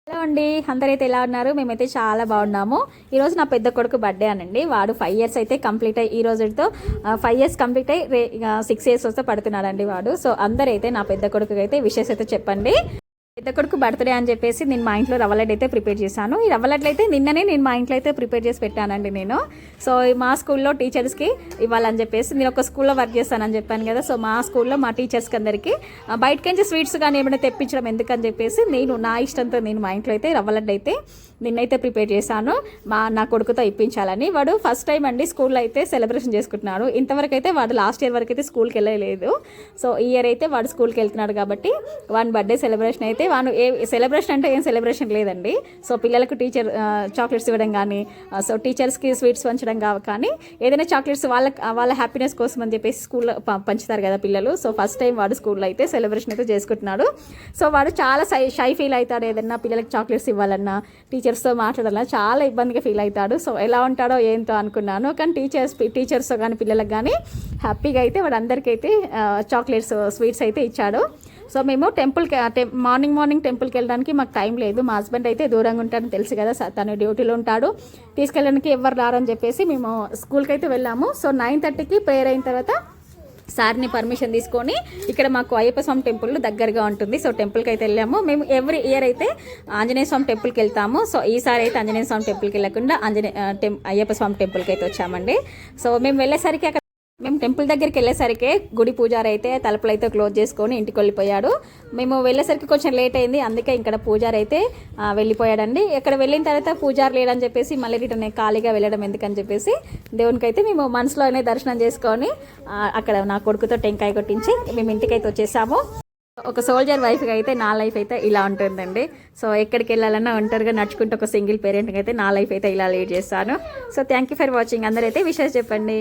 Hello అండి, అందరైతే ఎలా ఉన్నారు? మేమైతే చాలా బాగున్నాము. ఈరోజు నా పెద్ద కొడుకు బర్త్డే అనండి. వాడు 5 years అయితే కంప్లీట్ అయ్యి ఈ రోజుతో 5 years కంప్లీట్ అయ్యి 6 years వస్తే పడుతున్నాడండి వాడు. సో అందరైతే నా పెద్ద కొడుకు అయితే విషెస్ అయితే చెప్పండి. పెద్ద కొడుకు బర్త్డే అని చెప్పేసి నేను మా ఇంట్లో రవ్వ లడ్డు అయితే ప్రిపేర్ చేశాను. ఈ రవ్వ లడ్డు అయితే నిన్ననే నేను మా ఇంట్లో అయితే ప్రిపేర్ చేసి పెట్టానండి నేను. సో మా స్కూల్లో టీచర్స్కి ఇవ్వాలని చెప్పేసి, నేను ఒక స్కూల్లో వర్క్ చేస్తానని చెప్పాను కదా. సో మా స్కూల్లో మా టీచర్స్కి అందరికీ బయటకించి స్వీట్స్ కానీ ఏమైనా తెప్పించడం ఎందుకని చెప్పేసి నేను నా ఇష్టంతో నేను మా ఇంట్లో అయితే రవ్వ లడ్డు అయితే నిన్నైతే ప్రిపేర్ చేశాను. నా కొడుకుతో ఇప్పించాలని. వాడు ఫస్ట్ టైం అండి స్కూల్లో అయితే సెలబ్రేషన్ చేసుకుంటున్నాడు. ఇంతవరకు అయితే వాడు లాస్ట్ ఇయర్ వరకు అయితే స్కూల్కి వెళ్ళలేదు. సో ఈ ఇయర్ అయితే వాడు స్కూల్కి వెళ్తున్నాడు కాబట్టి వాడి బర్త్డే సెలబ్రేషన్ అయితే వాడు సెలబ్రేషన్ అంటే ఏం సెలబ్రేషన్ లేదండి. సో పిల్లలకు టీచర్ చాక్లెట్స్ ఇవ్వడం కానీ, సో టీచర్స్కి స్వీట్స్ పంచడం కానీ, ఏదైనా చాక్లెట్స్ వాళ్ళ హ్యాపీనెస్ కోసం అని చెప్పేసి స్కూల్లో పంచుతారు కదా పిల్లలు. సో ఫస్ట్ టైం వాడు స్కూల్లో అయితే సెలబ్రేషన్ అయితే చేసుకుంటున్నాడు. సో వాడు చాలా షై ఫీల్ అవుతాడు. ఏదైనా పిల్లలకి చాక్లెట్స్ ఇవ్వాలన్నా, టీచర్స్తో మాట్లాడాలన్నా చాలా ఇబ్బందిగా ఫీల్ అవుతాడు. సో ఎలా ఉంటాడో ఏంటో అనుకున్నాను. కానీ టీచర్స్తో కానీ పిల్లలకు కానీ హ్యాపీగా అయితే వాడు అందరికైతే చాక్లెట్స్ స్వీట్స్ అయితే ఇచ్చాడు. సో మేము మార్నింగ్ టెంపుల్కి వెళ్ళడానికి మాకు టైం లేదు. మా హస్బెండ్ అయితే దూరంగా ఉంటాడని తెలుసు కదా, తను డ్యూటీలో ఉంటాడు, తీసుకెళ్ళడానికి ఎవరు రారని చెప్పేసి మేము స్కూల్కి అయితే వెళ్ళాము. సో 9:30కి ప్రేయర్ అయిన తర్వాత సార్ని పర్మిషన్ తీసుకొని ఇక్కడ మాకు అయ్యప్ప స్వామి టెంపుల్ దగ్గరగా ఉంటుంది. సో టెంపుల్కి అయితే వెళ్ళాము. మేము ఎవ్రీ ఇయర్ అయితే ఆంజనేయ స్వామి టెంపుల్కి వెళ్తాము. సో ఈసారి అయితే ఆంజనేయ స్వామి టెంపుల్కి వెళ్ళకుండా అయ్యప్ప స్వామి టెంపుల్కి అయితే వచ్చామండి. సో మేము టెంపుల్ దగ్గరికి వెళ్ళేసరికి గుడి పూజారి అయితే తలుపులు అయితే క్లోజ్ చేసుకొని ఇంటికి వెళ్ళిపోయాడు. మేము వెళ్ళేసరికి కొంచెం లేట్ అయింది, అందుకే ఇక్కడ పూజారి అయితే వెళ్ళిపోయాడండి. ఇక్కడ వెళ్ళిన తర్వాత పూజారి లేడని చెప్పేసి మళ్ళీ రిటర్న్ ఖాళీగా వెళ్ళడం ఎందుకని చెప్పేసి దేవునికి అయితే మేము మనసులోనే దర్శనం చేసుకొని అక్కడ నా కొడుకుతో టెంకాయ కొట్టించి మేము ఇంటికి అయితే వచ్చేసాము. ఒక సోల్జర్ వైఫ్గా అయితే నా లైఫ్ అయితే ఇలా ఉంటుందండి. సో ఎక్కడికి వెళ్ళాలన్నా ఒంటరిగా నడుచుకుంటూ ఒక సింగిల్ పేరెంట్కి అయితే నా లైఫ్ అయితే ఇలా లీడ్ చేస్తాను. So thank you for watching. అందరైతే విషెస్ చెప్పండి.